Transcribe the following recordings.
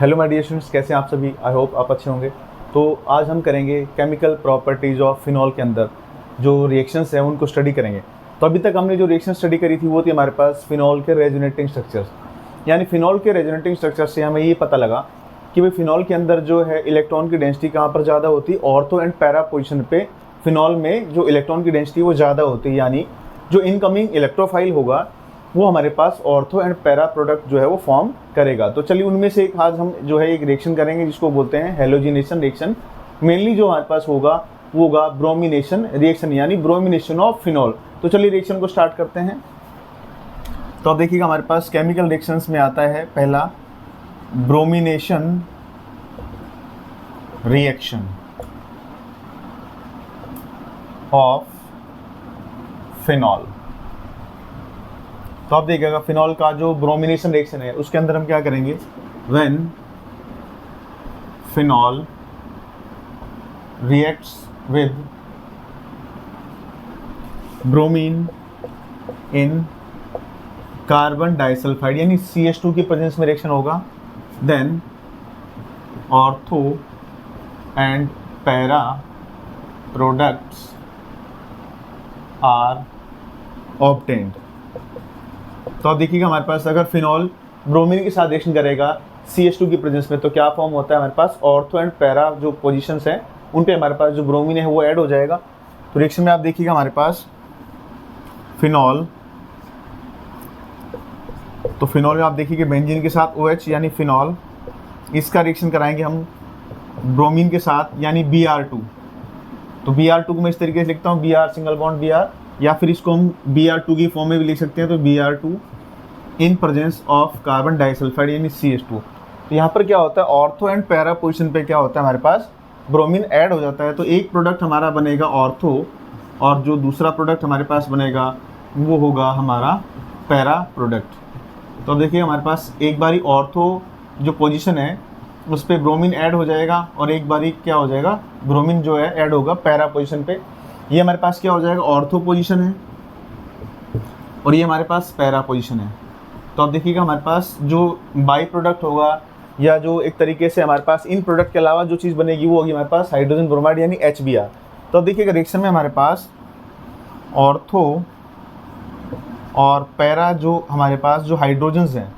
Hello my dear students, कैसे हैं आप सभी। आई होप आप अच्छे होंगे। तो आज हम करेंगे केमिकल प्रॉपर्टीज़ ऑफ फिनॉल के अंदर जो रिएक्शंस हैं उनको स्टडी करेंगे। तो अभी तक हमने जो रिएक्शन स्टडी करी थी वो थी हमारे पास फिनॉल के रेजोनेटिंग स्ट्रक्चर्स। यानी फिनॉल के रेजोनेटिंग स्ट्रक्चर से हमें ये पता लगा कि भाई फिनॉल के अंदर जो है इलेक्ट्रॉन की डेंसिटी कहाँ पर ज़्यादा होती है, ऑर्थो एंड पैरा पोजिशन पे फिनॉल में जो इलेक्ट्रॉन की डेंसिटी वो ज़्यादा होती है। यानी जो इनकमिंग इलेक्ट्रोफाइल होगा वो हमारे पास ऑर्थो एंड पैरा प्रोडक्ट जो है वो फॉर्म करेगा। तो चलिए उनमें से एक आज हम जो है एक रिएक्शन करेंगे जिसको बोलते हैं हैलोजिनेशन रिएक्शन। मेनली जो हमारे पास होगा वो होगा ब्रोमिनेशन रिएक्शन, यानी ब्रोमिनेशन ऑफ फिनॉल। तो चलिए रिएक्शन को स्टार्ट करते हैं। तो अब देखिएगा हमारे पास केमिकल रिएक्शंस में आता है पहला ब्रोमिनेशन रिएक्शन ऑफ फिनॉल। तो आप देखिएगा फिनॉल का जो ब्रोमिनेशन रिएक्शन है उसके अंदर हम क्या करेंगे, when phenol reacts with bromine in carbon disulphide यानी CH2 की प्रेजेंस में रिएक्शन होगा, then ortho and para products are obtained. तो आप देखिएगा हमारे पास अगर फिनॉल ब्रोमीन के साथ रिएक्शन करेगा CH2 की प्रेजेंस में तो क्या फॉर्म होता है हमारे पास, ऑर्थो एंड पैरा जो पोजीशंस हैं उन पे हमारे पास जो ब्रोमीन है वो ऐड हो जाएगा। तो रिएक्शन में आप देखिएगा हमारे पास फिनॉल, तो फिनॉल में आप देखिए बेंजीन के साथ OH यानी फिनॉल, इसका रिएक्शन कराएंगे हम ब्रोमीन के साथ यानी Br2। तो Br2 को मैं इस तरीके से लिखता हूँ Br सिंगल बॉन्ड Br, या फिर इसको हम Br2 की फॉर्म में भी लिख सकते हैं। तो Br2 in presence of carbon disulphide यानी CH2। तो यहाँ पर क्या होता है, ऑर्थो एंड पैरा पोजीशन पे क्या होता है हमारे पास ब्रोमीन ऐड हो जाता है। तो एक प्रोडक्ट हमारा बनेगा ऑर्थो और जो दूसरा प्रोडक्ट हमारे पास बनेगा वो होगा हमारा पैरा प्रोडक्ट। तो अब देखिए हमारे पास एक बारी ऑर्थो जो पोजीशन है उस पर ब्रोमीन ऐड हो जाएगा और एक बारी क्या हो जाएगा, ब्रोमीन जो है ऐड होगा पैरा पोजीशन पे। ये हमारे पास क्या हो जाएगा, ऑर्थो पोजीशन है और ये हमारे पास पैरा पोजीशन है। तो अब देखिएगा हमारे पास जो बाई प्रोडक्ट होगा या जो एक तरीके से हमारे पास इन प्रोडक्ट के अलावा जो चीज़ बनेगी वो होगी हमारे पास हाइड्रोजन ब्रोमाइड यानी HBr। तो अब देखिएगा रिएक्शन में हमारे पास ऑर्थो और पैरा जो हमारे पास जो हाइड्रोजन्स हैं,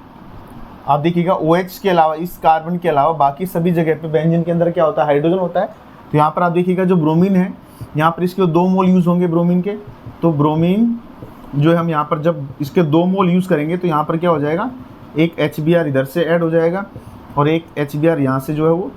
आप देखिएगा OH के अलावा इस कार्बन के अलावा बाकी सभी जगह पे बेंजीन के अंदर क्या होता है, हाइड्रोजन होता है। तो यहाँ पर आप देखिएगा जो ब्रोमीन है यहाँ पर इसके 2 मोल यूज़ होंगे ब्रोमीन के। तो ब्रोमीन जो है हम यहाँ पर जब इसके 2 मोल यूज़ करेंगे तो यहाँ पर क्या हो जाएगा, एक HBr इधर से ऐड हो जाएगा और एक HBr यहाँ से जो है वो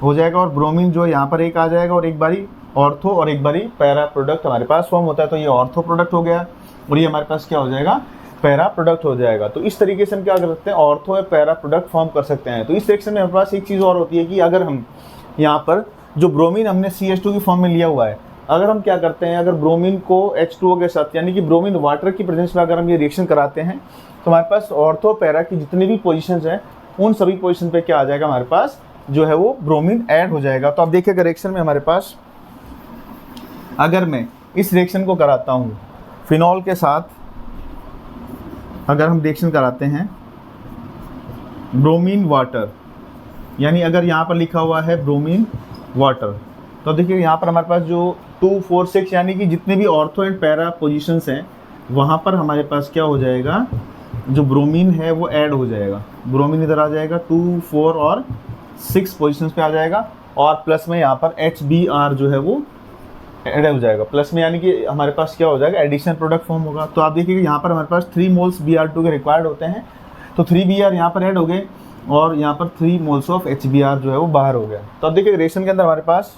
हो जाएगा और ब्रोमीन जो है यहाँ पर एक आ जाएगा और एक बारी ऑर्थो और एक बारी पैरा प्रोडक्ट हमारे पास फॉर्म होता है। तो ये ऑर्थो प्रोडक्ट हो गया और ये हमारे पास क्या हो जाएगा, पैरा प्रोडक्ट हो जाएगा। तो इस तरीके से हम क्या कर सकते हैं, ऑर्थो या पैरा प्रोडक्ट फॉर्म कर सकते हैं। तो इस सेक्शन में हमारे पास एक चीज़ और होती है कि अगर हम यहाँ पर जो ब्रोमीन हमने CH2 की फॉर्म में लिया हुआ है, अगर हम क्या करते हैं, अगर ब्रोमीन को H2O के साथ यानी कि ब्रोमीन वाटर की प्रेजेंस में अगर हम ये रिएक्शन कराते हैं तो हमारे पास ऑर्थो पैरा की जितनी भी पोजीशंस हैं उन सभी पोजीशन पे क्या आ जाएगा, हमारे पास जो है वो ब्रोमीन ऐड हो जाएगा। तो आप देखिएगा रिएक्शन में हमारे पास अगर मैं इस रिएक्शन को कराता हूँ फिनॉल के साथ, अगर हम रिएक्शन कराते हैं ब्रोमीन वाटर यानी अगर यहाँ पर लिखा हुआ है ब्रोमीन वाटर, तो देखिए यहाँ पर हमारे पास जो 2, 4, 6 यानी कि जितने भी ऑर्थो एंड पैरा पोजीशंस हैं वहाँ पर हमारे पास क्या हो जाएगा, जो ब्रोमीन है वो ऐड हो जाएगा। ब्रोमीन इधर आ जाएगा 2, 4 और 6 पोजीशंस पे आ जाएगा और प्लस में यहाँ पर HBr जो है वो ऐड हो जाएगा प्लस में, यानी कि हमारे पास क्या हो जाएगा, एडिशनल प्रोडक्ट फॉर्म होगा। तो आप देखिए यहाँ पर हमारे पास 3 मोल्स Br2 के रिक्वायर्ड होते हैं, तो 3Br यहाँ पर ऐड हो गए और यहाँ पर 3 मोल्स ऑफ HBr जो है वो बाहर हो गया। तो अब देखिए रिएक्शन के अंदर हमारे पास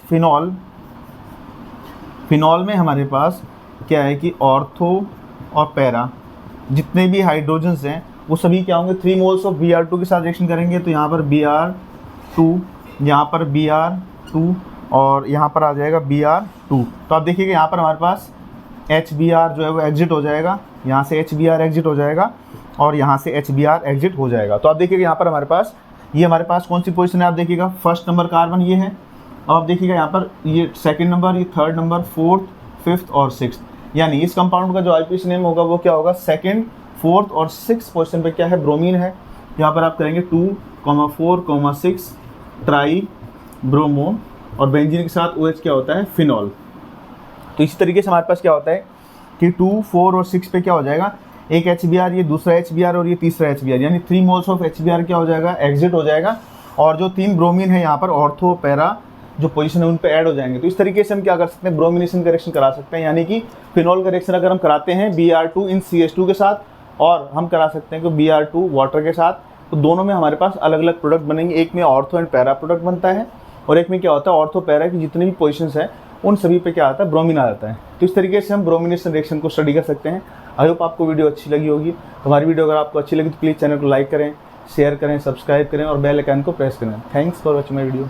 फिनॉल में हमारे पास क्या है कि ऑर्थो और पैरा जितने भी हाइड्रोजन्स हैं वो सभी क्या होंगे, 3 मोल्स ऑफ Br2 के साथ रिएक्शन करेंगे। तो यहाँ पर Br2, यहाँ पर Br2 और यहाँ पर आ जाएगा Br2। तो आप देखिएगा यहाँ पर हमारे पास HBr जो है वो एग्जिट हो जाएगा, यहाँ से HBr एग्जिट हो जाएगा और यहाँ से HBr एग्जिट हो जाएगा। तो आप देखिएगा यहाँ पर हमारे पास कौन सी पोजीशन है, आप देखिएगा फर्स्ट नंबर कार्बन ये है। अब आप देखिएगा यहाँ पर ये सेकंड नंबर, ये थर्ड नंबर, फोर्थ, फिफ्थ और सिक्स्थ, यानी इस कंपाउंड का जो आईपीसी नेम होगा वो क्या होगा, सेकंड, फोर्थ और सिक्स पोजीशन पे क्या है, ब्रोमीन है। यहाँ पर आप करेंगे 2 4,6 ट्राई ब्रोमो, और बेंजीन के साथ OH क्या होता है, फिनॉल। तो इसी तरीके से हमारे पास क्या होता है कि 2, 4 और 6 पे क्या हो जाएगा, एक HBr, ये दूसरा HBr और ये तीसरा HBr, यानी 3 मोल्स ऑफ HBr क्या हो जाएगा, एग्जिट हो जाएगा, और जो 3 ब्रोमीन है यहाँ पर ऑर्थो पैरा जो पोजीशन है उन पे ऐड हो जाएंगे। तो इस तरीके से हम क्या कर सकते हैं, ब्रोमिनेशन करेक्शन करा सकते हैं, यानी कि फिनॉल करेक्शन अगर हम कराते हैं Br2 इन CH2 के साथ, और हम करा सकते हैं कि Br2 वाटर के साथ, तो दोनों में हमारे पास अलग अलग प्रोडक्ट बनेंगे। एक में ऑर्थो एंड पैरा प्रोडक्ट बनता है, और एक में क्या होता है, ऑर्थो पैरा की जितनी भी पोजीशंस है उन सभी पे क्या आता है, ब्रोमीन आ जाता है। तो इस तरीके से हम ब्रोमिनेशन रिएक्शन को स्टडी कर सकते हैं। आई होप आपको वीडियो अच्छी लगी होगी। हमारी वीडियो अगर आपको अच्छी लगी तो प्लीज़ चैनल को लाइक करें, शेयर करें, सब्सक्राइब करें और बेल आइकन को प्रेस करें। Thanks for watching my video.